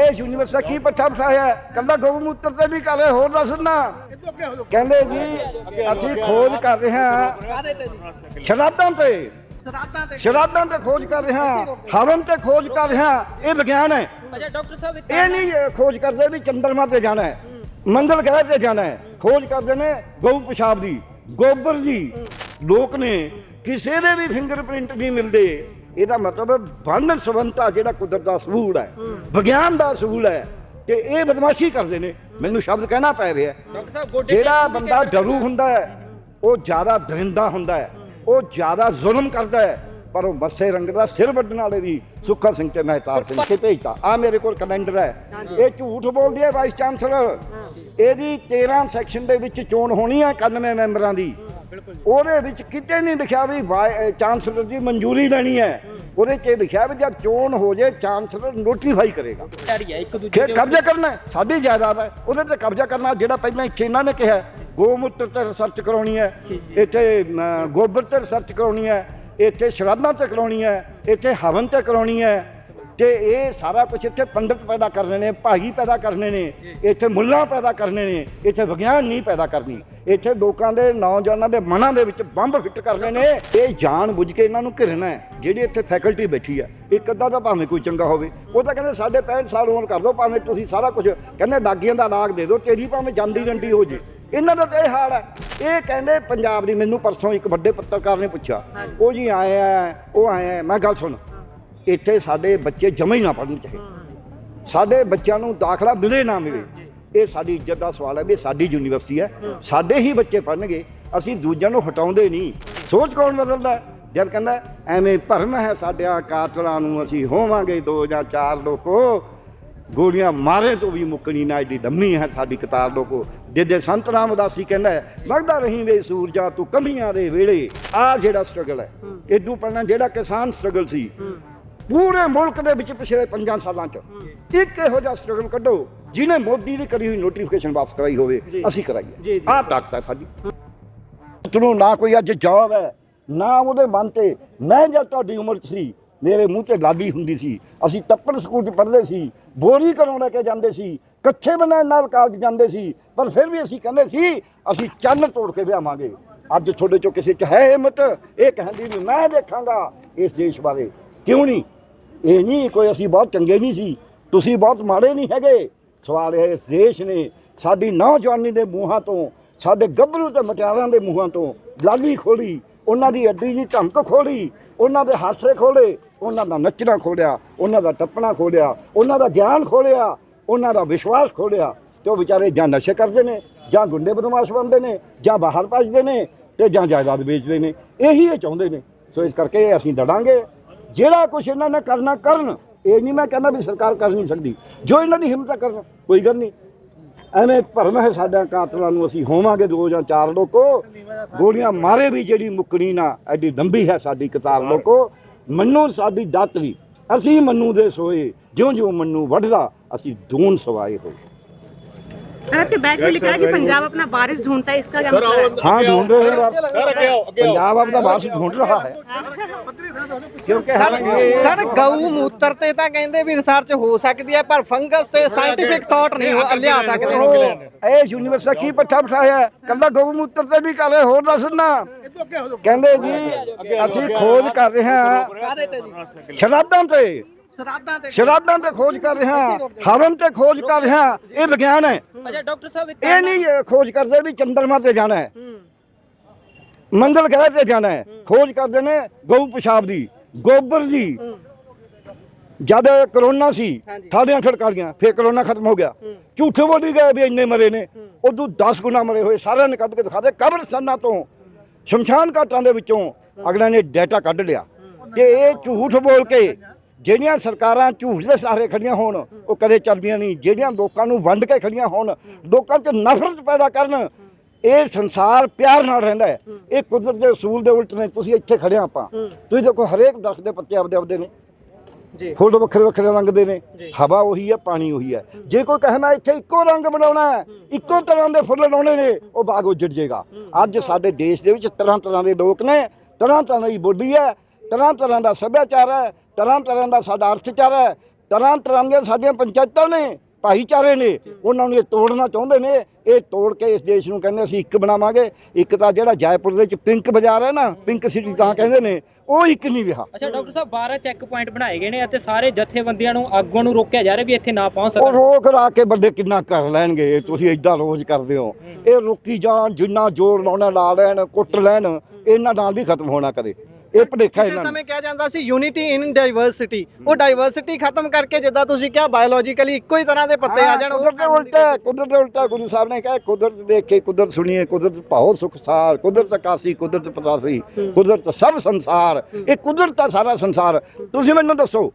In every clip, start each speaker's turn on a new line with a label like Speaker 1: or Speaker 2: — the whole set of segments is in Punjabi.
Speaker 1: ਇਸ ਯੂਨੀਵਰਸਿਟੀ ਕੀ ਪੱਠਾ ਬਿਠਾਇਆ ਕੱਲਾ ਗਊਮੂਤਰ ਤੇ ਨਹੀਂ ਕਰ ਰਹੇ ਹੋਰ ਦੱਸਣਾ ਕਹਿੰਦੇ ਜੀ ਅਸੀਂ ਖੋਜ ਕਰ ਰਹੇ ਹਾਂ ਸ਼ਰਾਧਾਂ ਤੇ ਖੋਜ ਕਰ ਰਹੇ ਹਾਂ ਹਵਨ ਤੇ ਖੋਜ ਕਰ ਰਹੇ ਹਾਂ ਇਹ ਵਿਗਿਆਨ ਹੈ
Speaker 2: ਡਾਕਟਰ ਸਾਹਿਬ
Speaker 1: ਇਹ ਨਹੀਂ ਖੋਜ ਕਰਦੇ ਵੀ ਚੰਦਰਮਾ ਤੇ ਜਾਣਾ ਹੈ ਮੰਗਲ ਗ੍ਰਹਿ ਤੇ ਜਾਣਾ ਹੈ ਖੋਜ ਕਰਦੇ ਨੇ ਗਊ ਪਿਸ਼ਾਬ ਦੀ ਗੋਬਰ ਦੀ ਲੋਕ ਨੇ ਕਿਸੇ ਦੇ ਵੀ ਫਿੰਗਰਪ੍ਰਿੰਟ ਨਹੀਂ ਮਿਲਦੇ ਇਹਦਾ ਮਤਲਬ ਵੰਨ ਸਵੰਤਾ ਜਿਹੜਾ ਕੁਦਰਤ ਦਾ ਸਬੂਤ ਹੈ ਵਿਗਿਆਨ ਦਾ ਸਬੂਤ ਹੈ ਤੇ ਇਹ ਬਦਮਾਸ਼ੀ ਕਰਦੇ ਨੇ ਮੈਨੂੰ ਸ਼ਬਦ ਕਹਿਣਾ ਪੈ ਰਿਹਾ ਜਿਹੜਾ ਬੰਦਾ ਡਰੂ ਹੁੰਦਾ ਹੈ ਉਹ ਜ਼ਿਆਦਾ ਦਰਿੰਦਾ ਹੁੰਦਾ ਹੈ ਉਹ ਜ਼ਿਆਦਾ ਜ਼ੁਲਮ ਕਰਦਾ ਹੈ ਪਰ ਉਹ ਮੱਸੇ ਰੰਗ ਦਾ ਸਿਰ ਵੱਢਣ ਵਾਲੇ ਵੀ ਸੁੱਖਾ ਸਿੰਘ ਤੇ ਮਹਿਤਾਬ ਸਿੰਘ ਕੇ ਭੇਜਤਾ ਆ ਮੇਰੇ ਕੋਲ ਕੈਲੰਡਰ ਹੈ ਇਹ ਝੂਠ ਬੋਲਦੀ ਹੈ ਵਾਈਸ ਚਾਂਸਲਰ ਇਹਦੀ 13 ਸੈਕਸ਼ਨ ਦੇ ਵਿੱਚ ਚੋਣ ਹੋਣੀ ਹੈ 91 ਮੈਂਬਰਾਂ ਦੀ ਉਹਦੇ ਵਿੱਚ ਕਿਤੇ ਨਹੀਂ ਲਿਖਿਆ ਵੀ ਚਾਂਸਲਰ ਦੀ ਮਨਜ਼ੂਰੀ ਲੈਣੀ ਹੈ ਉਹਦੇ 'ਚ ਲਿਖਿਆ ਵੀ ਜਦ ਚੋਣ ਹੋ ਜੇ ਚਾਂਸਲਰ ਨੋਟੀਫਾਈ ਕਰੇਗਾ ਕਬਜ਼ਾ ਕਰਨਾ ਸਾਡੀ ਜਾਇਦਾਦ ਹੈ ਉਹਦੇ ਤੇ ਕਬਜ਼ਾ ਕਰਨਾ ਜਿਹੜਾ ਪਹਿਲਾਂ ਇੱਥੇ ਇਹਨਾਂ ਨੇ ਕਿਹਾ ਗੋਮੂਤਰ ਤੇ ਰਿਸਰਚ ਕਰਾਉਣੀ ਹੈ ਇੱਥੇ ਗੋਬਰ ਤੇ ਰਿਸਰਚ ਕਰਾਉਣੀ ਹੈ ਇੱਥੇ ਸ਼ਰਾਧਾਂ ਤੇ ਕਰਾਉਣੀ ਹੈ ਇੱਥੇ ਹਵਨ ਤੇ ਕਰਾਉਣੀ ਹੈ ਤੇ ਇਹ ਸਾਰਾ ਕੁਝ ਇੱਥੇ ਪੰਡਤ ਪੈਦਾ ਕਰਨੇ ਨੇ ਭਾਈ ਪੈਦਾ ਕਰਨੇ ਨੇ ਇੱਥੇ ਮੁੱਲਾਂ ਪੈਦਾ ਕਰਨੇ ਨੇ ਇੱਥੇ ਵਿਗਿਆਨ ਨਹੀਂ ਪੈਦਾ ਕਰਨੀ ਇੱਥੇ ਲੋਕਾਂ ਦੇ ਨੌਜਵਾਨਾਂ ਦੇ ਮਨਾਂ ਦੇ ਵਿੱਚ ਬੰਬ ਫਿੱਟ ਕਰਨੇ ਨੇ ਇਹ ਜਾਣ ਬੁੱਝ ਕੇ ਇਹਨਾਂ ਨੂੰ ਘਿਰਨਾ ਹੈ ਜਿਹੜੀ ਇੱਥੇ ਫੈਕਲਟੀ ਬੈਠੀ ਹੈ ਇੱਕ ਅੱਧਾ ਤਾਂ ਭਾਵੇਂ ਕੋਈ ਚੰਗਾ ਹੋਵੇ ਉਹ ਤਾਂ ਕਹਿੰਦੇ 65 ਸਾਲ ਉਮਰ ਕਰ ਦਿਓ ਭਾਵੇਂ ਤੁਸੀਂ ਸਾਰਾ ਕੁਝ ਕਹਿੰਦੇ ਦਾਗੀਆਂ ਦਾ ਲਾਗ ਦੇ ਦਿਓ ਤੇਰੀ ਭਾਵੇਂ ਜਾਂਦੀ ਰੰਡੀ ਹੋ ਜੇ ਇਹਨਾਂ ਦਾ ਤਾਂ ਇਹ ਹਾਲ ਹੈ ਇਹ ਕਹਿੰਦੇ ਪੰਜਾਬ ਦੀ ਮੈਨੂੰ ਪਰਸੋਂ ਇੱਕ ਵੱਡੇ ਪੱਤਰਕਾਰ ਨੇ ਪੁੱਛਿਆ ਉਹ ਜੀ ਆਏ ਆ ਉਹ ਆਏ ਆ ਮੈਂ ਗੱਲ ਸੁਣ ਇੱਥੇ ਸਾਡੇ ਬੱਚੇ ਜਮਾ ਹੀ ਨਾ ਪੜ੍ਹਨ ਚਾਹੇ ਸਾਡੇ ਬੱਚਿਆਂ ਨੂੰ ਦਾਖਲਾ ਮਿਲੇ ਨਾ ਮਿਲੇ ਇਹ ਸਾਡੀ ਇੱਜ਼ਤ ਦਾ ਸਵਾਲ ਹੈ ਵੀ ਸਾਡੀ ਯੂਨੀਵਰਸਿਟੀ ਹੈ ਸਾਡੇ ਹੀ ਬੱਚੇ ਪੜ੍ਹਨਗੇ ਅਸੀਂ ਦੂਜਿਆਂ ਨੂੰ ਹਟਾਉਂਦੇ ਨਹੀਂ ਸੋਚ ਕੌਣ ਬਦਲਦਾ ਜਦ ਕਹਿੰਦਾ ਐਵੇਂ ਭਰਮ ਹੈ ਸਾਡਿਆਂ ਕਾਤਲਾਂ ਨੂੰ ਅਸੀਂ ਹੋਵਾਂਗੇ 2 ਜਾਂ 4 ਲੋਕੋ ਗੋਲੀਆਂ ਮਾਰੇ ਤੋਂ ਵੀ ਮੁੱਕਣੀ ਨਾ ਐਡੀ ਲੰਮੀ ਹੈ ਸਾਡੀ ਕਤਾਰ ਲੋਕੋ ਜਿਹਦੇ ਸੰਤ ਰਾਮਦਾਸੀ ਕਹਿੰਦਾ ਲੱਗਦਾ ਰਹੀ ਵੇ ਸੂਰਜਾ ਤੂੰ ਕਮੀਆਂ ਦੇ ਵੇਲੇ ਆਹ ਜਿਹੜਾ ਸਟਰਗਲ ਹੈ ਇਦੋਂ ਪਹਿਲਾਂ ਜਿਹੜਾ ਕਿਸਾਨ ਸਟਰਗਲ ਸੀ ਪੂਰੇ ਮੁਲਕ ਦੇ ਵਿੱਚ ਪਿਛਲੇ 5 ਸਾਲਾਂ 'ਚ ਇੱਕ ਇਹੋ ਜਿਹਾ ਸਟਰਗਲ ਕੱਢੋ ਜਿਹਨੇ ਮੋਦੀ ਦੀ ਕਰੀ ਹੋਈ ਨੋਟੀਫਿਕੇਸ਼ਨ ਵਾਪਸ ਕਰਾਈ ਹੋਵੇ ਅਸੀਂ ਕਰਾਈਏ ਆਹ ਤਾਕਤ ਹੈ ਸਾਡੀ ਤੁਹਾਨੂੰ ਨਾ ਕੋਈ ਅੱਜ ਜੌਬ ਹੈ ਨਾ ਉਹਦੇ ਮਨ ਤੇ ਮੈਂ ਜਦ ਤੁਹਾਡੀ ਉਮਰ 'ਚ ਸੀ ਮੇਰੇ ਮੂੰਹ ਤੇ ਲਾਗੀ ਹੁੰਦੀ ਸੀ ਅਸੀਂ ਤੱਪੜ ਸਕੂਲ 'ਚ ਪੜ੍ਹਦੇ ਸੀ ਬੋਰੀ ਘਰੋਂ ਲੈ ਕੇ ਜਾਂਦੇ ਸੀ ਕੱਛੇ ਬਣਾਉਣ ਨਾਲ ਕਾਲਜ ਜਾਂਦੇ ਸੀ ਪਰ ਫਿਰ ਵੀ ਅਸੀਂ ਕਹਿੰਦੇ ਸੀ ਅਸੀਂ ਚੰਨ ਤੋੜ ਕੇ ਵਿਆਵਾਂਗੇ ਅੱਜ ਤੁਹਾਡੇ 'ਚੋਂ ਕਿਸੇ 'ਚ ਹੈ ਹਿੰਮਤ ਇਹ ਕਹਿੰਦੀ ਵੀ ਮੈਂ ਦੇਖਾਂਗਾ ਇਸ ਦੇਸ਼ ਬਾਰੇ ਕਿਉਂ ਨਹੀਂ ਇਹ ਨਹੀਂ ਕੋਈ ਅਸੀਂ ਬਹੁਤ ਚੰਗੇ ਨਹੀਂ ਸੀ ਤੁਸੀਂ ਬਹੁਤ ਮਾੜੇ ਨਹੀਂ ਹੈਗੇ ਸਵਾਲ ਹੈ ਇਸ ਦੇਸ਼ ਨੇ ਸਾਡੀ ਨੌਜਵਾਨੀ ਦੇ ਮੂੰਹਾਂ ਤੋਂ ਸਾਡੇ ਗੱਭਰੂ ਤੇ ਮਟਿਆਰਾਂ ਦੇ ਮੂੰਹਾਂ ਤੋਂ ਲਾਲੀ ਖੋਲੀ ਉਹਨਾਂ ਦੀ ਅੱਡੀ ਜੀ ਧਮਕ ਖੋਲੀ ਉਹਨਾਂ ਦੇ ਹਾਸੇ ਖੋਲੇ ਉਹਨਾਂ ਦਾ ਨੱਚਣਾ ਖੋਲਿਆ ਉਹਨਾਂ ਦਾ ਟੱਪਣਾ ਖੋਲਿਆ ਉਹਨਾਂ ਦਾ ਗਿਆਨ ਖੋਲਿਆ ਉਹਨਾਂ ਦਾ ਵਿਸ਼ਵਾਸ ਖੋਲਿਆ ਤੇ ਉਹ ਵਿਚਾਰੇ ਜਾਂ ਨਸ਼ੇ ਕਰਦੇ ਨੇ ਜਾਂ ਗੁੰਡੇ ਬਦਮਾਸ਼ ਬਣਦੇ ਨੇ ਜਾਂ ਬਾਹਰ ਭੱਜਦੇ ਨੇ ਤੇ ਜਾਂ ਜਾਇਦਾਦ ਵੇਚਦੇ ਨੇ ਇਹੀ ਇਹ ਚਾਹੁੰਦੇ ਨੇ ਸੋ ਇਸ ਕਰਕੇ ਅਸੀਂ ਲੜਾਂਗੇ ਜਿਹੜਾ ਕੁਛ ਇਹਨਾਂ ਨੇ ਕਰਨਾ ਕਰਨ ਇਹ ਨਹੀਂ ਮੈਂ ਕਹਿੰਦਾ ਵੀ ਸਰਕਾਰ ਕਰ ਨਹੀਂ ਸਕਦੀ ਜੋ ਇਹਨਾਂ ਦੀ ਹਿੰਮਤ ਕਰਨ ਕੋਈ ਗੱਲ ਨਹੀਂ ਐਵੇਂ ਭਰਮ ਹੈ ਸਾਡਾ ਕਾਤਲਾਂ ਨੂੰ ਅਸੀਂ ਹੋਵਾਂਗੇ 2 ਜਾਂ 4 ਲੋਕੋ ਗੋਲੀਆਂ ਮਾਰੇ ਵੀ ਜਿਹੜੀ ਮੁੱਕਣੀ ਨਾ ਐਡੀ ਲੰਬੀ ਹੈ ਸਾਡੀ ਕਤਾਰ ਲੋਕੋ ਮੰਨੂ ਸਾਡੀ ਦਾਤਰੀ ਅਸੀਂ ਮੰਨੂ ਦੇ ਸੋਏ ਜਿਉਂ ਜਿਉਂ ਮੰਨੂ ਵੱਢਦਾ ਅਸੀਂ ਦੂਨ ਸਵਾਏ ਹੋਏ
Speaker 3: सर आपके बैग में लिखा है कि पंजाब अपना वारिस ढूंढता है इसका क्या मतलब है?
Speaker 1: हाँ ढूंढ रहे हैं पंजाब अपना वारिस ढूंढ रहा है क्योंकि
Speaker 4: सर गऊ मूत्र ते ਤਾਂ ਕਹਿੰਦੇ ਵੀ ਰਿਸਰਚ ਹੋ ਸਕਦੀ ਹੈ ਪਰ ਫੰਗਸ ਤੇ ਸਾਇੰਟੀਫਿਕ ਥਾਟ ਨਹੀਂ ਲਿਆ ਸਕਦੇ
Speaker 1: ਇਹ ਯੂਨੀਵਰਸਿਟੀ ਕੀ ਪੱਠਾ ਬਿਠਾਇਆ ਕੱਲਾ ਗਊ ਮੂਤਰ ਤੇ ਨਹੀਂ ਕਰ ਰਹੇ ਹੋਰ ਦੱਸਣਾ ਕਹਿੰਦੇ ਜੀ ਅਸੀਂ ਖੋਜ ਕਰ ਰਹੇ ਹਾਂ ਸ਼ਰਾਧਾਂ ਤੇ ਖੋਜ ਕਰ ਰਹੇ ਹਾਂ ਹਵਨ ਤੇ ਖੋਜ ਕਰ ਰਹੇ ਹਾਂ ਇਹ ਵਿਗਿਆਨ ਹੈ
Speaker 2: ਡਾਕਟਰ ਸਾਹਿਬ
Speaker 1: ਇਹ ਨਹੀਂ ਖੋਜ ਕਰਦੇ ਵੀ ਚੰਦਰਮਾ ਤੇ ਜਾਣਾ ਹੈ ਮੰਗਲ ਗ੍ਰਹਿ ਤੇ ਜਾਣਾ ਹੈ ਖੋਜ ਕਰਦੇ ਨੇ ਗਊ ਪਿਸ਼ਾਬ ਦੀ ਗੋਬਰ ਦੀ ਜਦ ਕਰੋਨਾ ਸੀ ਥਾਲੀਆਂ ਖੜਕਾਲੀਆਂ ਫਿਰ ਕਰੋਨਾ ਖਤਮ ਹੋ ਗਿਆ ਝੂਠੇ ਬੋਲੀ ਗਏ ਵੀ ਇੰਨੇ ਮਰੇ ਨੇ ਉਦੋਂ 10 ਗੁਣਾ ਮਰੇ ਹੋਏ ਸਾਰਿਆਂ ਨੇ ਕੱਢ ਕੇ ਦਿਖਾ ਦੇ ਕਬਰਸਤਾਨਾਂ ਤੋਂ ਸ਼ਮਸ਼ਾਨ ਘਾਟਾਂ ਦੇ ਵਿੱਚੋਂ ਅਗਲਿਆਂ ਨੇ ਡਾਟਾ ਕੱਢ ਲਿਆ ਤੇ ਇਹ ਝੂਠ ਬੋਲ ਕੇ ਜਿਹੜੀਆਂ ਸਰਕਾਰਾਂ ਝੂਠ ਦੇ ਸਹਾਰੇ ਖੜੀਆਂ ਹੋਣ ਉਹ ਕਦੇ ਚੱਲਦੀਆਂ ਨਹੀਂ ਜਿਹੜੀਆਂ ਲੋਕਾਂ ਨੂੰ ਵੰਡ ਕੇ ਖੜੀਆਂ ਹੋਣ ਲੋਕਾਂ 'ਚ ਨਫ਼ਰਤ ਪੈਦਾ ਕਰਨ ਇਹ ਸੰਸਾਰ ਪਿਆਰ ਨਾਲ ਰਹਿੰਦਾ ਹੈ ਇਹ ਕੁਦਰਤ ਦੇ ਅਸੂਲ ਦੇ ਉਲਟ ਨੇ ਤੁਸੀਂ ਇੱਥੇ ਖੜਿਆ ਆਪਾਂ ਤੁਸੀਂ ਦੇਖੋ ਹਰੇਕ ਦਰਖਤ ਦੇ ਪੱਤੇ ਆਪਦੇ ਨੇ ਫੁੱਲ ਵੱਖਰੇ ਵੱਖਰੇ ਰੰਗ ਦੇ ਨੇ ਹਵਾ ਉਹੀ ਹੈ ਪਾਣੀ ਉਹੀ ਹੈ ਜੇ ਕੋਈ ਕਹੇ ਮੈਂ ਇੱਥੇ ਇੱਕੋ ਰੰਗ ਬਣਾਉਣਾ ਹੈ ਇੱਕੋ ਤਰ੍ਹਾਂ ਦੇ ਫੁੱਲ ਲਾਉਣੇ ਨੇ ਉਹ ਬਾਗ ਉੱਜੜ ਜਾਏਗਾ ਅੱਜ ਸਾਡੇ ਦੇਸ਼ ਦੇ ਵਿੱਚ ਤਰ੍ਹਾਂ ਦੇ ਲੋਕ ਨੇ ਤਰ੍ਹਾਂ ਦੀ ਬੋਲੀ ਹੈ ਤਰ੍ਹਾਂ ਦਾ ਸੱਭਿਆਚਾਰ ਹੈ ਤਰ੍ਹਾਂ ਦਾ ਸਾਡਾ ਅਰਥਚਾਰ ਹੈ ਤਰ੍ਹਾਂ ਤਰ੍ਹਾਂ ਦੀਆਂ ਸਾਡੀਆਂ ਪੰਚਾਇਤਾਂ ਨੇ, ਭਾਈਚਾਰੇ ਨੇ, ਉਹਨਾਂ ਨੂੰ ਇਹ ਤੋੜਨਾ ਚਾਹੁੰਦੇ ਨੇ। ਇਹ ਤੋੜ ਕੇ ਇਸ ਦੇਸ਼ ਨੂੰ ਕਹਿੰਦੇ ਅਸੀਂ ਇੱਕ ਬਣਾਵਾਂਗੇ। ਇੱਕ ਤਾਂ ਜਿਹੜਾ ਜੈਪੁਰ ਦੇ ਵਿੱਚ ਪਿੰਕ ਬਾਜ਼ਾਰ ਹੈ ਨਾ, ਪਿੰਕ ਸਿਟੀ ਤਾਂ ਕਹਿੰਦੇ ਨੇ, ਉਹ ਇੱਕ ਨਹੀਂ ਰਿਹਾ।
Speaker 2: ਅੱਛਾ ਡਾਕਟਰ ਸਾਹਿਬ 12 ਚੈੱਕ ਪੁਆਇੰਟ ਬਣਾਏ ਗਏ ਨੇ ਅਤੇ ਸਾਰੇ ਜਥੇਬੰਦੀਆਂ ਨੂੰ ਆਗੂਆਂ ਨੂੰ ਰੋਕਿਆ ਜਾ ਰਿਹਾ ਵੀ ਇੱਥੇ ਨਾ ਪਹੁੰਚ
Speaker 1: ਉਹ
Speaker 2: ਸਕਣ।
Speaker 1: ਰੋਕ ਰਾ ਕੇ ਬੰਦੇ ਕਿੰਨਾ ਕਰ ਲੈਣਗੇ? ਤੁਸੀਂ ਏਦਾਂ ਰੋਜ਼ ਕਰਦੇ ਹੋ। ਇਹ ਰੁਕੀ ਜਾਣ, ਜਿੰਨਾ ਜ਼ੋਰ ਲਾਉਣਾ ਲਾ ਲੈਣ, ਕੁੱਟ ਲੈਣ, ਇਹਨਾਂ ਨਾਲ ਨਹੀਂ ਖਤਮ ਹੋਣਾ ਕਦੇ। ਇਹ ਭੁਲੇਖਾ
Speaker 4: ਕਿਸੇ
Speaker 1: ਇਹਨਾਂ ਨੂੰ।
Speaker 4: ਸਮੇਂ ਕਿਹਾ ਜਾਂਦਾ ਸੀ ਯੂਨਿਟੀ ਇਨ ਡਾਈਵਰਸਿਟੀ, ਉਹ ਡਾਈਵਰਸਿਟੀ ਖਤਮ ਕਰਕੇ ਜਿੱਦਾਂ ਤੁਸੀਂ ਕਿਹਾ ਬਾਇਓਲੋਜੀਕਲੀ ਇੱਕੋ ਹੀ ਤਰ੍ਹਾਂ ਦੇ ਪੱਤੇ ਆ ਜਾਣ।
Speaker 1: ਕੁਦਰਤ ਦੇ ਉਲਟਾ, ਕੁਦਰਤ ਦੇ ਉਲਟਾ। ਗੁਰੂ ਸਾਹਿਬ ਨੇ ਕਿਹਾ ਕੁਦਰਤ ਦੇਖ ਕੇ ਕੁਦਰਤ ਸੁਣੀਏ, ਕੁਦਰਤ ਭਾਉ ਸੁਖ ਸਾਰ, ਕੁਦਰਤ ਆਕਾਸੀ, ਕੁਦਰਤ ਪਤਾਸੀ, ਕੁਦਰਤ ਸਭ ਸੰਸਾਰ। ਇਹ ਕੁਦਰਤ ਦਾ ਸਾਰਾ ਸੰਸਾਰ। ਤੁਸੀਂ ਮੈਨੂੰ ਦੱਸੋ,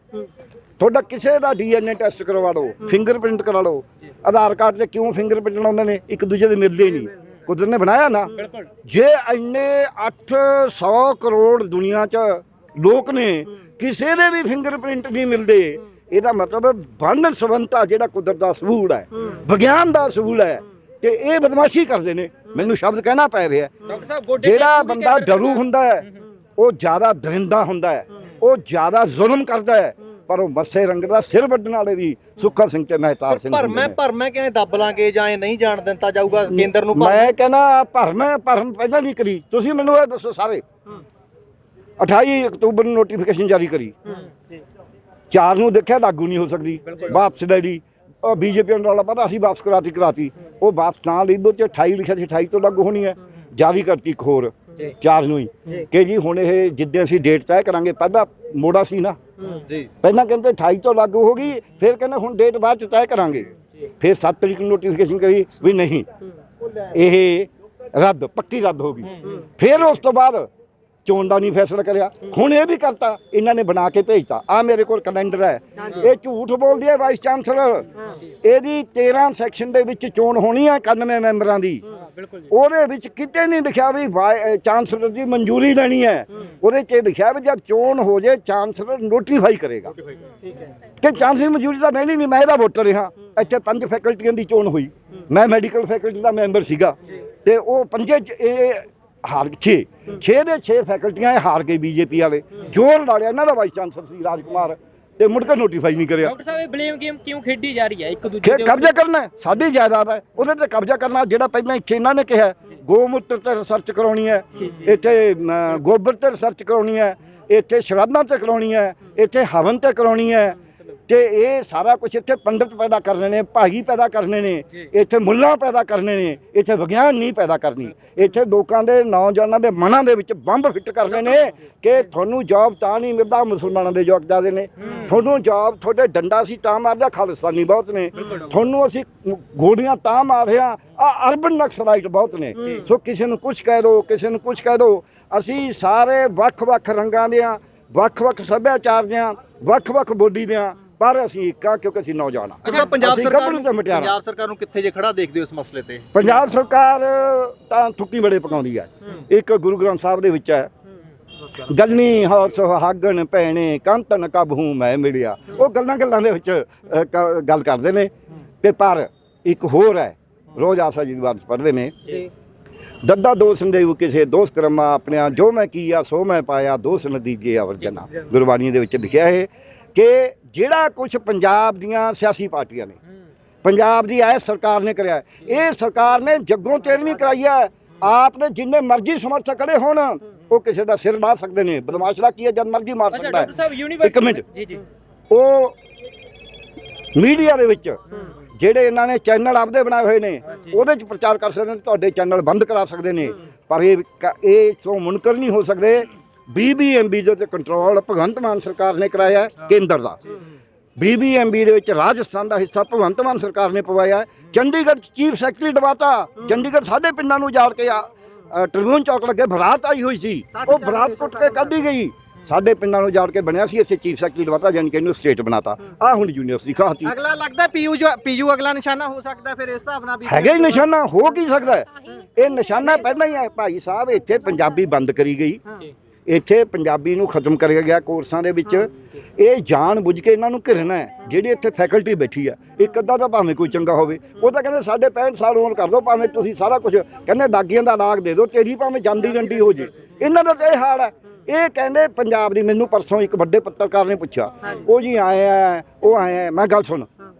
Speaker 1: ਤੁਹਾਡਾ ਕਿਸੇ ਦਾ DNA ਟੈਸਟ ਕਰਵਾ ਲਓ, ਫਿੰਗਰਪ੍ਰਿੰਟ ਕਰਾ ਲਓ। ਆਧਾਰ ਕਾਰਡ ਤੇ ਕਿਉਂ ਫਿੰਗਰਪ੍ਰਿੰਟ ਲਾਉਂਦੇ ਨੇ? ਇੱਕ ਦੂਜੇ ਦੇ ਮਿਲਦੇ ਹੀ ਨਹੀਂ। ਕੁਦਰਤ ਨੇ ਬਣਾਇਆ ਨਾ। ਜੇ ਇੰਨੇ 800 ਕਰੋੜ ਦੁਨੀਆ 'ਚ ਲੋਕ ਨੇ, ਕਿਸੇ ਦੇ ਵੀ ਫਿੰਗਰਪ੍ਰਿੰਟ ਨਹੀਂ ਮਿਲਦੇ, ਇਹਦਾ ਮਤਲਬ ਵੰਨ ਸੁਵੰਨਤਾ ਜਿਹੜਾ ਕੁਦਰਤ ਦਾ ਸਬੂਤ ਹੈ, ਵਿਗਿਆਨ ਦਾ ਸਬੂਤ ਹੈ, ਤੇ ਇਹ ਬਦਮਾਸ਼ੀ ਕਰਦੇ ਨੇ। ਮੈਨੂੰ ਸ਼ਬਦ ਕਹਿਣਾ ਪੈ ਰਿਹਾ।
Speaker 2: ਡਾਕਟਰ ਸਾਹਿਬ ਗੋਡੇ
Speaker 1: ਜਿਹੜਾ ਬੰਦਾ ਡਰੂ ਹੁੰਦਾ ਹੈ, ਉਹ ਜ਼ਿਆਦਾ ਦਰਿੰਦਾ ਹੁੰਦਾ ਹੈ, ਉਹ ਜ਼ਿਆਦਾ ਜ਼ੁਲਮ ਕਰਦਾ ਹੈ। ਪਰ ਉਹ ਮੱਸੇ ਰੰਗ ਦਾ ਸਿਰ ਵੱਢਣ ਵਾਲੇ ਵੀ ਸੁੱਖਾ ਸਿੰਘ ਤੇ ਮਹਿਤਾਬ ਸਿੰਘ
Speaker 5: ਪਰ ਮੈਂ ਕਿਵੇਂ ਦੱਬ ਲਾਂਗੇ ਜਾਂ ਇਹ ਨਹੀਂ ਜਾਣ ਦਿੱਤਾ ਜਾਊਗਾ ਕੇਂਦਰ ਨੂੰ?
Speaker 1: ਮੈਂ ਕਹਿੰਦਾ ਭਰਮ ਪਹਿਲਾਂ ਨਹੀਂ ਕਰੀ। ਤੁਸੀਂ ਮੈਨੂੰ ਇਹ ਦੱਸੋ ਸਾਰੇ, 28 ਅਕਤੂਬਰ ਨੂੰ ਨੋਟੀਫਿਕੇਸ਼ਨ ਜਾਰੀ ਕਰੀ, 4 ਨੂੰ ਦੇਖਿਆ ਲਾਗੂ ਨਹੀਂ ਹੋ ਸਕਦੀ, ਵਾਪਸ ਲੈ ਲਈ। ਬੀਜੇਪੀ ਨੂੰ ਰੌਲਾ ਪਤਾ, ਅਸੀਂ ਵਾਪਸ ਕਰਾਤੀ। ਉਹ ਵਾਪਸ ਨਾ ਲਈ, ਉਹ 'ਚ 28 ਲਿਖਿਆ ਸੀ, 28 ਤੋਂ ਲਾਗੂ ਹੋਣੀ ਹੈ। ਜਾਰੀ ਕਰਤੀ ਇੱਕ ਹੋਰ 4 ਨੂੰ ਹੀ ਕਿ ਜੀ ਹੁਣ ਇਹ ਜਿੱਦਾਂ ਅਸੀਂ ਡੇਟ ਤੈਅ ਕਰਾਂਗੇ। ਪਹਿਲਾਂ ਮੋੜਾ ਸੀ ਨਾ
Speaker 5: ਜੀ,
Speaker 1: ਪਹਿਲਾਂ ਕਹਿੰਦੇ 28 ਤੋਂ ਲਾਗੂ ਹੋ ਗਈ, ਫਿਰ ਕਹਿੰਦੇ ਹੁਣ ਡੇਟ ਬਾਅਦ 'ਚ ਤੈਅ ਕਰਾਂਗੇ। ਫਿਰ 7 ਤਰੀਕ ਨੂੰ ਨੋਟੀਫਿਕੇਸ਼ਨ ਕਰੀ ਵੀ ਨਹੀਂ, ਇਹ ਰੱਦ, ਪੱਕੀ ਰੱਦ ਹੋ ਗਈ। ਫਿਰ ਉਸ ਤੋਂ ਬਾਅਦ ਚੋਣ ਦਾ ਨਹੀਂ ਫੈਸਲਾ ਕਰਿਆ। ਹੁਣ ਇਹ ਵੀ ਕਰਤਾ, ਇਹਨਾਂ ਨੇ ਬਣਾ ਕੇ ਭੇਜਤਾ। ਆ ਮੇਰੇ ਕੋਲ ਕੈਲੰਡਰ ਹੈ। ਇਹ ਝੂਠ ਬੋਲਦੀ ਹੈ ਵਾਈਸ ਚਾਂਸਲਰ। ਇਹਦੀ 13 ਸੈਕਸ਼ਨ ਦੇ ਵਿੱਚ ਚੋਣ ਹੋਣੀ ਹੈ 91 ਮੈਂਬਰਾਂ ਦੀ। ਉਹਦੇ ਵਿੱਚ ਕਿਤੇ ਨਹੀਂ ਲਿਖਿਆ ਵੀ ਚਾਂਸਲਰ ਦੀ ਮਨਜ਼ੂਰੀ ਲੈਣੀ ਹੈ। ਉਹਦੇ 'ਚ ਲਿਖਿਆ ਵੀ ਜਦ ਚੋਣ ਹੋ ਜੇ ਚਾਂਸਲਰ ਨੋਟੀਫਾਈ ਕਰੇਗਾ ਕਿ ਚਾਂਸਲਰ ਮਨਜ਼ੂਰੀ ਤਾਂ ਲੈਣੀ ਨਹੀਂ। ਮੈਂ ਇਹਦਾ ਵੋਟਰ ਰਿਹਾ। ਇੱਥੇ 5 ਫੈਕਲਟੀਆਂ ਦੀ ਚੋਣ ਹੋਈ। ਮੈਂ ਮੈਡੀਕਲ ਫੈਕਲਟੀ ਦਾ ਮੈਂਬਰ ਸੀਗਾ, ਤੇ ਉਹ 5 ਇਹ ਹਾਰ 6 ਦੇ 6 ਫੈਕਲਟੀਆਂ ਇਹ ਹਾਰ ਗਏ ਬੀਜੇਪੀ ਵਾਲੇ। ਜ਼ੋਰ ਲਾ ਲਿਆ। ਇਹਨਾਂ ਦਾ ਵਾਈਸ ਚਾਂਸਲਰ ਸੀ ਰਾਜ ਕੁਮਾਰ, ਤੇ ਮੁੜ ਕੇ ਨੋਟੀਫਾਈ ਨਹੀਂ ਕਰਿਆ।
Speaker 2: ਡਾਕਟਰ ਸਾਹਿਬ ਇਹ ਬਲੇਮ ਗੇਮ ਕਿਉਂ ਖੇਡੀ ਜਾ ਰਹੀ ਹੈ ਇੱਕ ਦੂਜੇ ਦੇ?
Speaker 1: ਕਬਜ਼ਾ ਕਰਨਾ ਸਾਡੀ ਜਾਇਦਾਦ ਹੈ, ਉਹਦੇ ਤੇ ਕਬਜ਼ਾ ਕਰਨਾ। ਜਿਹੜਾ ਪਹਿਲਾਂ ਇੱਥੇ ਇਹਨਾਂ ਨੇ ਕਿਹਾ ਗੋਮੂਤਰ ਤੇ ਰਿਸਰਚ ਕਰਾਉਣੀ ਹੈ, ਇੱਥੇ ਗੋਬਰ ਤੇ ਰਿਸਰਚ ਕਰਾਉਣੀ ਹੈ, ਇੱਥੇ ਸ਼ਰਾਧਾਂ ਤੇ ਕਰਾਉਣੀ ਹੈ, ਇੱਥੇ ਹਵਨ ਤੇ ਕਰਾਉਣੀ ਹੈ, ਤੇ ਇਹ ਸਾਰਾ ਕੁਝ ਇੱਥੇ ਪੰਡਤ ਪੈਦਾ ਕਰਨੇ ਨੇ, ਭਾਈ ਪੈਦਾ ਕਰਨੇ ਨੇ, ਇੱਥੇ ਮੁੱਲਾ ਪੈਦਾ ਕਰਨੇ ਨੇ, ਇੱਥੇ ਵਿਗਿਆਨ ਨਹੀਂ ਪੈਦਾ ਕਰਨੀ। ਇੱਥੇ ਲੋਕਾਂ ਦੇ ਨੌਜਵਾਨਾਂ ਦੇ ਮਨਾਂ ਦੇ ਵਿੱਚ ਬੰਬ ਫਿੱਟ ਕਰਨੇ ਨੇ ਕਿ ਤੁਹਾਨੂੰ ਜੌਬ ਤਾਂ ਨਹੀਂ ਮਿਲਦਾ, ਮੁਸਲਮਾਨਾਂ ਦੇ ਜੌਬ ਜ਼ਿਆਦੇ ਨੇ, ਤੁਹਾਨੂੰ ਜੌਬ ਤੁਹਾਡੇ ਡੰਡਾ ਸੀ ਤਾਂ ਮਾਰਦਾ, ਖਾਲਿਸਤਾਨੀ ਬਹੁਤ ਨੇ, ਤੁਹਾਨੂੰ ਅਸੀਂ ਗੋਲੀਆਂ ਤਾਂ ਮਾਰ ਰਹੇ ਹਾਂ, ਆ ਅਰਬਨ ਨਕਸਲਾਈਟ ਬਹੁਤ ਨੇ। ਸੋ ਕਿਸੇ ਨੂੰ ਕੁਛ ਕਹਿ ਦਿਓ, ਕਿਸੇ ਨੂੰ ਕੁਛ ਕਹਿ ਦਿਓ। ਅਸੀਂ ਸਾਰੇ ਵੱਖ-ਵੱਖ ਰੰਗਾਂ ਦੇ ਹਾਂ, ਵੱਖ-ਵੱਖ ਸੱਭਿਆਚਾਰ ਦੇ ਹਾਂ, ਵੱਖ-ਵੱਖ ਬੋਲੀ ਦੇ ਹਾਂ, ਪਰ ਅਸੀਂ ਇੱਕ ਆ ਕਿਉਂਕਿ ਅਸੀਂ ਨੌਜਵਾਨ ਹਾਂ।
Speaker 5: ਪੰਜਾਬ ਸਰਕਾਰ ਨੂੰ ਕਿੱਥੇ ਜੇ ਖੜਾ ਦੇਖਦੇ ਹੋ ਇਸ ਮਸਲੇ ਤੇ?
Speaker 1: ਪੰਜਾਬ ਸਰਕਾਰ ਤਾਂ ਥੁੱਕੀ ਬੜੇ ਪਕਾਉਂਦੀ ਹੈ। ਇੱਕ ਗੁਰੂ ਗ੍ਰੰਥ ਸਾਹਿਬ ਦੇ ਵਿੱਚ ਹੈ, ਗਲਨੀ ਹੋ ਸੁਹਾਗਣ ਭੈਣੇ ਕੰਤਨ ਕਬਹੂ ਮੈਂ ਮਿਲਿਆ। ਉਹ ਗੱਲਾਂ ਦੇ ਵਿੱਚ ਗੱਲ ਕਰਦੇ ਨੇ। ਤੇ ਪਰ ਇੱਕ ਹੋਰ ਹੈ, ਰੋਜ਼ ਆਸਾ ਜੀ ਦੀ ਬਾਤ ਪੜ੍ਹਦੇ ਨੇ, ਦੱਦਾ ਦੋਸ ਦੇਵ ਕਿਸੇ ਦੋਸਤ ਕਰਮਾ ਆਪਣਿਆ, ਜੋ ਮੈਂ ਕੀਆ ਸੋ ਮੈਂ ਪਾਇਆ, ਦੋਸ ਨਤੀਜੇ ਅਵਰਜਨਾ। ਗੁਰਬਾਣੀ ਦੇ ਵਿੱਚ ਲਿਖਿਆ ਹੈ ਕਿ ਜਿਹੜਾ ਕੁਝ ਪੰਜਾਬ ਦੀਆਂ ਸਿਆਸੀ ਪਾਰਟੀਆਂ ਨੇ, ਪੰਜਾਬ ਦੀ ਐਸ ਸਰਕਾਰ ਨੇ ਕਰਿਆ, ਇਹ ਸਰਕਾਰ ਨੇ ਜੱਗੋਂ ਤੇਰਵੀਂ ਕਰਾਈ ਹੈ। ਆਪ ਨੇ ਜਿੰਨੇ ਮਰਜ਼ੀ ਸਮਰਥਕ ਖੜੇ ਹੋਣ, ਉਹ ਕਿਸੇ ਦਾ ਸਿਰ ਲਾ ਸਕਦੇ ਨੇ। ਬਦਮਾਸ਼ ਦਾ ਕੀ ਹੈ, ਜਦ ਮਰਜ਼ੀ ਮਾਰ ਸਕਦਾ ਹੈ। ਇੱਕ ਮਿੰਟ, ਉਹ ਮੀਡੀਆ ਦੇ ਵਿੱਚ ਜਿਹੜੇ ਇਹਨਾਂ ਨੇ ਚੈਨਲ ਆਪਦੇ ਬਣਾਏ ਹੋਏ ਨੇ, ਉਹਦੇ 'ਚ ਪ੍ਰਚਾਰ ਕਰ ਸਕਦੇ ਨੇ, ਤੁਹਾਡੇ ਚੈਨਲ ਬੰਦ ਕਰਾ ਸਕਦੇ ਨੇ, ਪਰ ਇਹ ਤੋਂ ਮੁਨਕਰ ਨਹੀਂ ਹੋ ਸਕਦੇ। BBMB ਦੇ ਉੱਤੇ ਕੰਟਰੋਲ ਭਗਵੰਤ ਮਾਨ ਸਰਕਾਰ ਨੇ ਕਰਾਇਆ, ਕੇਂਦਰ ਦਾ। BBMB ਦੇ ਵਿੱਚ ਰਾਜਸਥਾਨ ਦਾ ਹਿੱਸਾ ਭਗਵੰਤ ਮਾਨ ਸਰਕਾਰ ਨੇ ਪਵਾਇਆ। ਚੰਡੀਗੜ੍ਹ ਚੀਫ ਸੈਕਟਰੀ ਦਬਾਤਾ। ਚੰਡੀਗੜ੍ਹ ਸਾਡੇ ਪਿੰਡਾਂ ਨੂੰ ਉਜਾੜ ਕੇ ਟ੍ਰਿਬਿਊਨ ਚੌਕ ਲੱਗੇ ਬਰਾਤ ਆਈ ਹੋਈ ਸੀ, ਉਹ ਬਰਾਤ ਕੁੱਟ ਕੇ ਕੱਢੀ ਗਈ। ਸਾਡੇ ਪਿੰਡਾਂ ਨੂੰ ਉਜਾੜ ਕੇ ਬਣਿਆ ਸੀ, ਇੱਥੇ ਚੀਫ ਸੈਕਟਰੀ ਦਬਾਤਾ, ਜਾਣੀ ਕਿ ਇਹਨੂੰ ਸਟੇਟ ਬਣਾਤਾ। ਆਹ ਹੁਣ ਯੂਨੀਵਰਸਿਟੀ ਖਾਤੀ।
Speaker 4: ਅਗਲਾ ਲੱਗਦਾ ਪੀਯੂ ਅਗਲਾ ਨਿਸ਼ਾਨਾ ਹੋ ਸਕਦਾ ਫਿਰ ਇਸ ਹਿਸਾਬ ਨਾਲ ਵੀ?
Speaker 1: ਹੈਗਾ ਹੀ ਨਿਸ਼ਾਨਾ, ਹੋ ਕੀ ਸਕਦਾ ਹੈ? ਇਹ ਨਿਸ਼ਾਨਾ ਪਹਿਲਾਂ ਹੀ ਹੈ ਭਾਈ ਸਾਹਿਬ। ਇੱਥੇ ਪੰਜਾਬੀ ਬੰਦ ਕਰੀ ਗਈ, ਇੱਥੇ ਪੰਜਾਬੀ ਨੂੰ ਖਤਮ ਕਰਿਆ ਗਿਆ ਕੋਰਸਾਂ ਦੇ ਵਿੱਚ। ਇਹ ਜਾਣ ਬੁੱਝ ਕੇ ਇਹਨਾਂ ਨੂੰ ਘਿਰਨਾ ਹੈ। ਜਿਹੜੀ ਇੱਥੇ ਫੈਕਲਟੀ ਬੈਠੀ ਆ, ਇੱਕ ਅੱਧਾ ਤਾਂ ਭਾਵੇਂ ਕੋਈ ਚੰਗਾ ਹੋਵੇ, ਉਹ ਤਾਂ ਕਹਿੰਦੇ ਸਾਡੇ 65 ਸਾਲ ਉਮਰ ਕਰ ਦਿਓ, ਭਾਵੇਂ ਤੁਸੀਂ ਸਾਰਾ ਕੁਝ ਕਹਿੰਦੇ ਡਾਗੀਆਂ ਦਾ ਲਾਗ ਦੇ ਦਿਓ, ਤੇਰੀ ਭਾਵੇਂ ਜਾਂਦੀ ਰੰਡੀ ਹੋ ਜੇ। ਇਹਨਾਂ ਦਾ ਤਾਂ ਇਹ ਹਾਲ ਹੈ। ਇਹ ਕਹਿੰਦੇ ਪੰਜਾਬ ਦੀ, ਮੈਨੂੰ ਪਰਸੋਂ ਇੱਕ ਵੱਡੇ ਪੱਤਰਕਾਰ ਨੇ ਪੁੱਛਿਆ, ਉਹ ਜੀ ਆਏ ਆ ਉਹ ਆਏ ਆ। ਮੈਂ ਗੱਲ ਸੁਣ,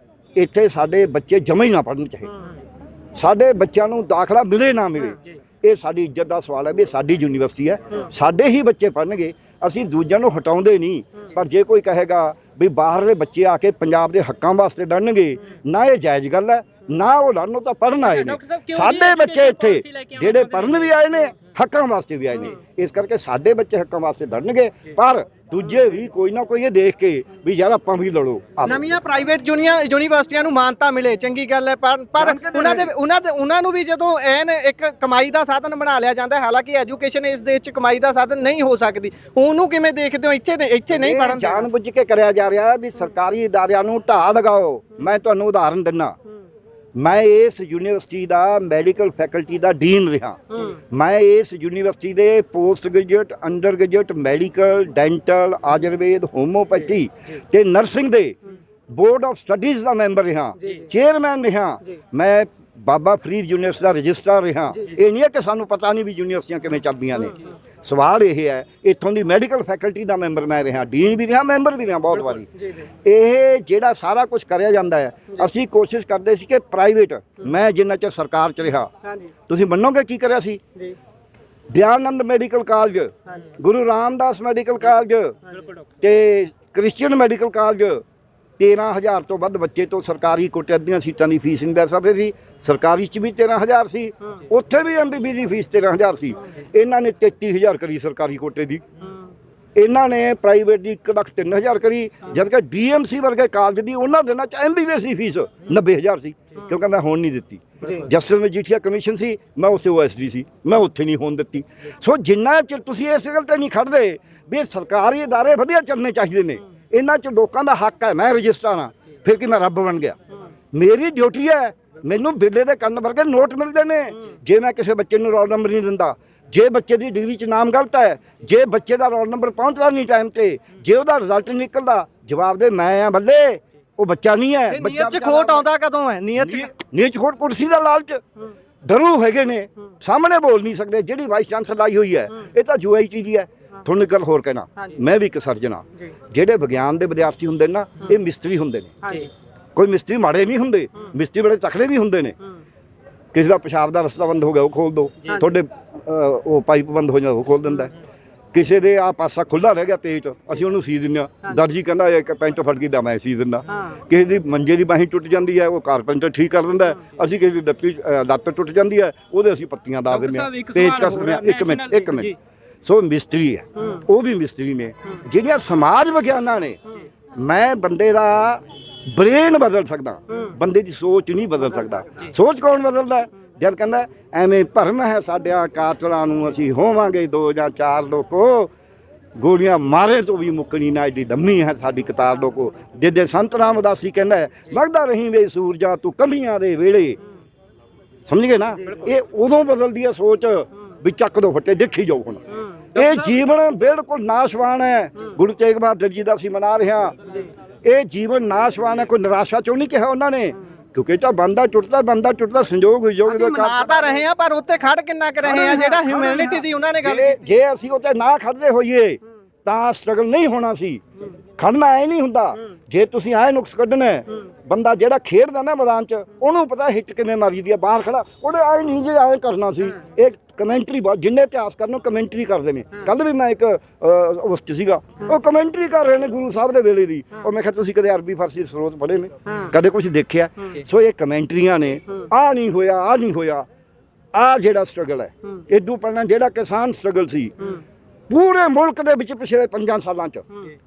Speaker 1: ਇੱਥੇ ਸਾਡੇ ਬੱਚੇ ਜਮਾ ਹੀ ਨਾ ਪੜ੍ਹਨ ਚਾਹੇ, ਸਾਡੇ ਬੱਚਿਆਂ ਨੂੰ ਦਾਖਲਾ ਮਿਲੇ ਨਾ ਮਿਲੇ, ਇਹ ਸਾਡੀ ਇੱਜ਼ਤ ਦਾ ਸਵਾਲ ਹੈ ਵੀ ਸਾਡੀ ਯੂਨੀਵਰਸਿਟੀ ਹੈ, ਸਾਡੇ ਹੀ ਬੱਚੇ ਪੜ੍ਹਨਗੇ, ਅਸੀਂ ਦੂਜਿਆਂ ਨੂੰ ਹਟਾਉਂਦੇ ਨਹੀਂ। ਪਰ ਜੇ ਕੋਈ ਕਹੇਗਾ ਵੀ ਬਾਹਰਲੇ ਬੱਚੇ ਆ ਕੇ ਪੰਜਾਬ ਦੇ ਹੱਕਾਂ ਵਾਸਤੇ ਲੜਨਗੇ, ਨਾ ਇਹ ਜਾਇਜ਼ ਗੱਲ ਹੈ, ਨਾ ਉਹ ਲੜਨੋਂ ਤਾਂ ਪੜ੍ਹਨ ਆਏ ਨੇ। ਸਾਡੇ ਬੱਚੇ ਇੱਥੇ ਜਿਹੜੇ ਪੜ੍ਹਨ ਵੀ ਆਏ ਨੇ, ਹੱਕਾਂ ਵਾਸਤੇ ਵੀ ਆਏ ਨੇ, ਇਸ ਕਰਕੇ ਸਾਡੇ ਬੱਚੇ ਹੱਕਾਂ ਵਾਸਤੇ ਲੜਨਗੇ, ਪਰ ਦੂਜੇ ਵੀ ਕੋਈ ਨਾ ਕੋਈ ਇਹ ਦੇਖ ਕੇ ਵੀ ਯਾਰ ਆਪਾਂ ਵੀ ਲੜੋ।
Speaker 4: ਨਵੀਆਂ ਪ੍ਰਾਈਵੇਟ ਯੂਨੀਵਰਸਿਟੀਆਂ ਨੂੰ ਮਾਨਤਾ ਮਿਲੇ, ਚੰਗੀ ਗੱਲ ਹੈ, ਪਰ ਉਹਨਾਂ ਨੂੰ ਵੀ ਜਦੋਂ ਐਨ ਇੱਕ ਕਮਾਈ ਦਾ ਸਾਧਨ ਬਣਾ ਲਿਆ ਜਾਂਦਾ, ਹਾਲਾਂਕਿ ਐਜੂਕੇਸ਼ਨ ਇਸ ਦੇਸ਼ 'ਚ ਕਮਾਈ ਦਾ ਸਾਧਨ ਨਹੀਂ ਹੋ ਸਕਦੀ, ਉਹਨੂੰ ਕਿਵੇਂ ਦੇਖਦੇ ਹੋ? ਇੱਥੇ ਨਹੀਂ ਪੜ੍ਹਨ
Speaker 1: ਜਾਣ ਬੁੱਝ ਕੇ ਕਰਿਆ ਜਾ ਰਿਹਾ ਵੀ ਸਰਕਾਰੀ ਅਦਾਰਿਆਂ ਨੂੰ ਢਾਹ ਲਗਾਓ। ਮੈਂ ਤੁਹਾਨੂੰ ਉਦਾਹਰਨ ਦਿੰਦਾ, ਮੈਂ ਇਸ ਯੂਨੀਵਰਸਿਟੀ ਦਾ ਮੈਡੀਕਲ ਫੈਕਲਟੀ ਦਾ ਡੀਨ ਰਿਹਾ, ਮੈਂ ਇਸ ਯੂਨੀਵਰਸਿਟੀ ਦੇ post graduate, under graduate, medical, dental, Ayurveda, homeopathy ਤੇ ਨਰਸਿੰਗ ਦੇ board of studies the member ਰਿਹਾ, ਚੇਅਰਮੈਨ ਰਿਹਾ, ਮੈਂ ਬਾਬਾ ਫਰੀਦ ਯੂਨੀਵਰਸਿਟੀ ਦਾ ਰਜਿਸਟਰਾਰ ਰਿਹਾ। ਇਹ ਨਹੀਂ ਹੈ ਕਿ ਸਾਨੂੰ ਪਤਾ ਨਹੀਂ ਵੀ ਯੂਨੀਵਰਸਿਟੀਆਂ ਕਿਵੇਂ ਚੱਲਦੀਆਂ ਨੇ। ਸਵਾਲ ਇਹ ਹੈ, ਇੱਥੋਂ ਦੀ ਮੈਡੀਕਲ ਫੈਕਲਟੀ ਦਾ ਮੈਂਬਰ ਮੈਂ ਰਿਹਾ, ਡੀਨ ਵੀ ਰਿਹਾ, ਮੈਂਬਰ ਵੀ ਰਿਹਾ ਬਹੁਤ ਵਾਰੀ। ਇਹ ਜਿਹੜਾ ਸਾਰਾ ਕੁਝ ਕਰਿਆ ਜਾਂਦਾ ਹੈ, ਅਸੀਂ ਕੋਸ਼ਿਸ਼ ਕਰਦੇ ਸੀ ਕਿ ਪ੍ਰਾਈਵੇਟ, ਮੈਂ ਜਿੰਨਾ ਚਿਰ ਸਰਕਾਰ 'ਚ ਰਿਹਾ, ਤੁਸੀਂ ਮੰਨੋਗੇ ਕੀ ਕਰਿਆ ਸੀ? Dayanand medical college, Guru Ramdas medical college ਤੇ ਕ੍ਰਿਸਚੀਅਨ ਮੈਡੀਕਲ ਕਾਲਜ, 13,000 ਤੋਂ ਵੱਧ ਬੱਚੇ ਤੋਂ ਸਰਕਾਰੀ ਕੋਟੇ ਦੀਆਂ ਸੀਟਾਂ ਦੀ ਫੀਸ ਨਹੀਂ ਲੈ ਸਕਦੇ ਸੀ। ਸਰਕਾਰੀ 'ਚ ਵੀ 13,000 ਸੀ, ਉੱਥੇ ਵੀ MBB ਦੀ ਫੀਸ 13,000 ਸੀ। ਇਹਨਾਂ ਨੇ 33,000 ਕਰੀ ਸਰਕਾਰੀ ਕੋਟੇ ਦੀ, ਇਹਨਾਂ ਨੇ ਪ੍ਰਾਈਵੇਟ ਦੀ 1,03,000 ਕਰੀ, ਜਦਕਿ DMC ਵਰਗੇ ਕਾਲਜ ਦੀ ਉਹਨਾਂ ਦਿਨਾਂ 'ਚ MBBS ਦੀ ਫੀਸ 90,000 ਸੀ, ਕਿਉਂਕਿ ਮੈਂ ਹੋਣ ਨਹੀਂ ਦਿੱਤੀ। ਜਸਟਿਸ ਮਜੀਠੀਆ ਕਮਿਸ਼ਨ ਸੀ, ਮੈਂ ਉਸੇ OSD ਸੀ, ਮੈਂ ਉੱਥੇ ਨਹੀਂ ਹੋਣ ਦਿੱਤੀ। ਸੋ ਜਿੰਨਾ ਚਿਰ ਤੁਸੀਂ ਇਸ ਗੱਲ ਤੇ ਨਹੀਂ ਖੜਦੇ ਵੀ ਸਰਕਾਰੀ ਅਦਾਰੇ ਵਧੀਆ ਚੱਲਣੇ ਚਾਹੀਦੇ ਨੇ, ਇਹਨਾਂ 'ਚ ਲੋਕਾਂ ਦਾ ਹੱਕ ਹੈ। ਮੈਂ ਰਜਿਸਟਰ ਹਾਂ, ਫਿਰ ਕਿ ਮੈਂ ਰੱਬ ਬਣ ਗਿਆ? ਮੇਰੀ ਡਿਊਟੀ ਹੈ, ਮੈਨੂੰ ਬਿਰਲੇ ਦੇ ਕੰਨ ਵਰਗੇ ਨੋਟ ਮਿਲਦੇ ਨੇ ਜੇ ਮੈਂ ਕਿਸੇ ਬੱਚੇ ਨੂੰ ਰੋਲ ਨੰਬਰ ਨਹੀਂ ਦਿੰਦਾ, ਜੇ ਬੱਚੇ ਦੀ ਡਿਗਰੀ 'ਚ ਨਾਮ ਗਲਤ ਹੈ, ਜੇ ਬੱਚੇ ਦਾ ਰੋਲ ਨੰਬਰ ਪਹੁੰਚਦਾ ਨਹੀਂ ਟਾਈਮ ਤੇ, ਜੇ ਉਹਦਾ ਰਿਜ਼ਲਟ ਨਹੀਂ ਨਿਕਲਦਾ, ਜਵਾਬ ਦੇ ਮੈਂ ਆ ਬੱਲੇ, ਉਹ ਬੱਚਾ ਨਹੀਂ ਹੈ।
Speaker 4: ਨੀਅਤ 'ਚ ਖੋਟ ਆਉਂਦਾ ਕਦੋਂ ਹੈ? ਨੀਅਤ 'ਚ
Speaker 1: ਖੋਟ, ਕੁਰਸੀ ਦਾ ਲਾਲਚ, ਡਰੂ ਹੈਗੇ ਨੇ, ਸਾਹਮਣੇ ਬੋਲ ਨਹੀਂ ਸਕਦੇ। ਜਿਹੜੀ ਵਾਈਸ ਚਾਂਸਲਰ ਲਾਈ ਹੋਈ ਹੈ, ਇਹ ਤਾਂ UIT ਦੀ ਹੈ। ਤੁਹਾਨੂੰ ਇੱਕ ਗੱਲ ਹੋਰ ਕਹਿਣਾ, ਮੈਂ ਵੀ ਇੱਕ ਸਰਜਨ ਹਾਂ। ਜਿਹੜੇ ਵਿਗਿਆਨ ਦੇ ਵਿਦਿਆਰਥੀ ਹੁੰਦੇ ਨੇ ਨਾ, ਇਹ ਮਿਸਤਰੀ ਹੁੰਦੇ ਨੇ। ਕੋਈ ਮਿਸਤਰੀ ਮਾੜੇ ਨਹੀਂ ਹੁੰਦੇ, ਮਿਸਤਰੀ ਬੜੇ ਤਕੜੇ ਵੀ ਹੁੰਦੇ ਨੇ। ਕਿਸੇ ਦਾ ਪਿਸ਼ਾਬ ਦਾ ਰਸਤਾ ਬੰਦ ਹੋ ਗਿਆ, ਉਹ ਖੋਲ ਦੋ, ਤੁਹਾਡੇ ਉਹ ਪਾਈਪ ਬੰਦ ਹੋ ਜਾਂਦਾ, ਉਹ ਖੋਲ ਦਿੰਦਾ। ਕਿਸੇ ਦੇ ਆ ਪਾਸਾ ਖੁੱਲ੍ਹਾ ਰਹਿ ਗਿਆ ਪੇਟ, ਅਸੀਂ ਉਹਨੂੰ ਸੀ ਦਿੰਦੇ ਹਾਂ। ਦਰਜੀ ਕਹਿੰਦਾ ਇੱਕ ਪੈਂਟ ਫਟ ਗਈ ਤਾਂ ਮੈਂ ਸੀ ਦਿੰਦਾ। ਕਿਸੇ ਦੀ ਮੰਜੇ ਦੀ ਬਾਹੀਂ ਟੁੱਟ ਜਾਂਦੀ ਹੈ, ਉਹ ਕਾਰਪੈਂਟਰ ਠੀਕ ਕਰ ਦਿੰਦਾ। ਅਸੀਂ ਕਿਸੇ ਦੀ ਲੱਤ ਟੁੱਟ ਜਾਂਦੀ ਹੈ, ਉਹਦੇ ਅਸੀਂ ਪੱਤੀਆਂ ਲਾ ਦਿੰਦੇ ਹਾਂ, ਪੇਚ ਕੱਸ ਦਿੰਦੇ ਹਾਂ। ਇੱਕ ਮਿੰਟ ਸੋ ਮਿਸਤਰੀ ਹੈ, ਉਹ ਵੀ ਮਿਸਤਰੀ ਨੇ। ਜਿਹੜੀਆਂ ਸਮਾਜ ਵਿਗਿਆਨਾਂ ਨੇ, ਮੈਂ ਬੰਦੇ ਦਾ ਬ੍ਰੇਨ ਬਦਲ ਸਕਦਾ, ਬੰਦੇ ਦੀ ਸੋਚ ਨਹੀਂ ਬਦਲ ਸਕਦਾ। ਸੋਚ ਕੌਣ ਬਦਲਦਾ? ਜਦ ਕਹਿੰਦਾ ਐਵੇਂ ਭਰਮ ਹੈ ਸਾਡਿਆਂ ਕਾਤਲਾਂ ਨੂੰ, ਅਸੀਂ ਹੋਵਾਂਗੇ 2 ਜਾਂ 4 ਲੋਕੋ, ਗੋਲੀਆਂ ਮਾਰੇ ਤੋਂ ਵੀ ਮੁੱਕਣੀ ਨਾ, ਐਡੀ ਲੰਮੀ ਹੈ ਸਾਡੀ ਕਤਾਰ ਲੋਕੋ। ਜਿੱਦੇ ਸੰਤ ਰਾਮਦਾਸੀ ਕਹਿੰਦਾ ਵਗਦਾ ਰਹੀ ਵੇ ਸੂਰਜਾ ਤੂੰ ਕਮੀਆਂ ਦੇ ਵੇਲੇ, ਸਮਝ ਗਏ ਨਾ? ਇਹ ਉਦੋਂ ਬਦਲਦੀ ਹੈ ਸੋਚ ਵੀ ਚੱਕ ਦੋ ਫੱਟੇ, ਦੇਖੀ ਜਾਓ। ਹੁਣ ਇਹ ਜੀਵਨ ਬਿਲਕੁਲ ਨਾਸ਼ਵਾਨ ਹੈ। ਗੁਰੂ ਤੇਗ ਬਹਾਦਰ ਜੀ ਦਾ ਅਸੀਂ ਮਨਾ ਰਹੇ ਹਾਂ। ਇਹ ਜੀਵਨ ਨਾਸ਼ਵਾਨ ਹੈ। ਕੋਈ ਨਿਰਾਸ਼ਾ ਚੋਂ ਨਹੀਂ ਕਿਹਾ ਉਹਨਾਂ ਨੇ, ਕਿਉਂਕਿ ਤਾਂ ਬੰਦਾ ਟੁੱਟਦਾ ਸੰਜੋਗ ਵਿਜੋਗ ਦੇ
Speaker 4: ਮਨਾ ਤਾਂ ਰਹੇ ਆ, ਪਰ ਉੱਤੇ ਖੜ ਕਿੰਨਾ ਕਰ ਰਹੇ ਆ? ਜਿਹੜਾ ਹਿਊਮੈਨਿਟੀ ਦੀ ਉਹਨਾਂ ਨੇ ਗੱਲ,
Speaker 1: ਜੇ ਅਸੀਂ ਉੱਤੇ ਨਾ ਖੜਦੇ ਹੋਈਏ ਤਾਂ ਸਟਰਗਲ ਨਹੀਂ ਹੋਣਾ ਸੀ। ਖੜਨਾ ਐ ਨਹੀਂ ਹੁੰਦਾ। ਜੇ ਤੁਸੀਂ ਐ ਨੁਕਸ ਕੱਢਣਾ, ਬੰਦਾ ਜਿਹੜਾ ਖੇਡਦਾ ਨਾ ਮੈਦਾਨ 'ਚ, ਉਹਨੂੰ ਪਤਾ ਹਿੱਟ ਕਿਵੇਂ ਮਾਰੀ ਦੀ ਆ। ਬਾਹਰ ਖੜਾ ਉਹਨੇ ਐ ਨਹੀਂ ਜੇ ਐ ਕਰਨਾ ਸੀ। ਇਹ ਕਮੈਂਟਰੀ ਬਹੁਤ, ਜਿੰਨੇ ਇਤਿਹਾਸ ਕਰਨ ਕਮੈਂਟਰੀ ਕਰਦੇ ਨੇ। ਕੱਲ ਵੀ ਮੈਂ ਇੱਕ ਉਸ 'ਚ ਸੀਗਾ, ਉਹ ਕਮੈਂਟਰੀ ਕਰ ਰਹੇ ਨੇ ਗੁਰੂ ਸਾਹਿਬ ਦੇ ਵੇਲੇ ਦੀ। ਉਹ ਮੈਂ ਕਿਹਾ ਤੁਸੀਂ ਕਦੇ ਅਰਬੀ ਫਾਰਸੀ ਸਰੋਤ ਪੜ੍ਹੇ ਨੇ? ਕਦੇ ਕੁਝ ਦੇਖਿਆ? ਸੋ ਇਹ ਕਮੈਂਟਰੀਆਂ ਨੇ। ਆਹ ਨਹੀਂ ਹੋਇਆ, ਆਹ ਨਹੀਂ ਹੋਇਆ। ਆਹ ਜਿਹੜਾ ਸਟਰਗਲ ਹੈ, ਇਦੋਂ ਪਹਿਲਾਂ ਜਿਹੜਾ ਕਿਸਾਨ ਸਟਰਗਲ ਸੀ ਪੂਰੇ ਮੁਲਕ ਦੇ ਵਿੱਚ ਪਿਛਲੇ 5 ਸਾਲਾਂ 'ਚ,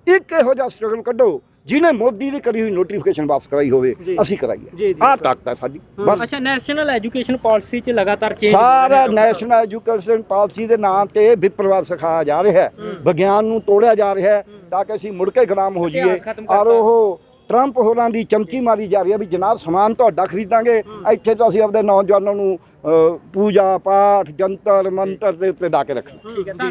Speaker 1: ਇੱਕ ਇਹੋ ਜਿਹਾ ਸਟਰਗਲ ਕੱਢੋ ਜਿਹਨੇ ਮੋਦੀ ਦੀ ਕਰੀ ਹੋਈ ਨੋਟੀਫਿਕੇਸ਼ਨ ਵਾਪਸ ਕਰਾਈ ਹੋਵੇ। ਅਸੀਂ ਕਰਾਈਏ। ਆਹ ਤਾਕਤ ਹੈ ਸਾਡੀ ਬਸ।
Speaker 2: ਅੱਛਾ, ਨੈਸ਼ਨਲ ਐਜੂਕੇਸ਼ਨ ਪਾਲਿਸੀ 'ਚ ਲਗਾਤਾਰ ਚੇਂਜ,
Speaker 1: ਸਾਰਾ ਨੈਸ਼ਨਲ ਐਜੂਕੇਸ਼ਨ ਪਾਲਿਸੀ ਦੇ ਨਾਂ ਤੇ ਵਿਪਰਵਾਦ ਸਿਖਾਇਆ ਜਾ ਰਿਹਾ ਹੈ, ਵਿਗਿਆਨ ਨੂੰ ਤੋੜਿਆ ਜਾ ਰਿਹਾ ਹੈ ਤਾਂ ਕਿ ਅਸੀਂ ਮੁੜ ਕੇ ਗੁਲਾਮ ਹੋ ਜਾਈਏ। ਔਰ ਉਹ ਟਰੰਪ ਹੋਰਾਂ ਦੀ ਚਮਚੀ ਮਾਰੀ ਜਾ ਰਹੀ ਹੈ ਵੀ ਜਨਾਬ ਸਮਾਨ ਤੁਹਾਡਾ ਖਰੀਦਾਂਗੇ, ਇੱਥੇ ਤਾਂ ਅਸੀਂ ਆਪਦੇ ਨੌਜਵਾਨਾਂ ਨੂੰ ਪੂਜਾ ਪਾਠ ਜੰਤਰ ਮੰਤਰ ਦੇ ਉੱਤੇ ਡਾ ਕੇ ਰੱਖਣਾ।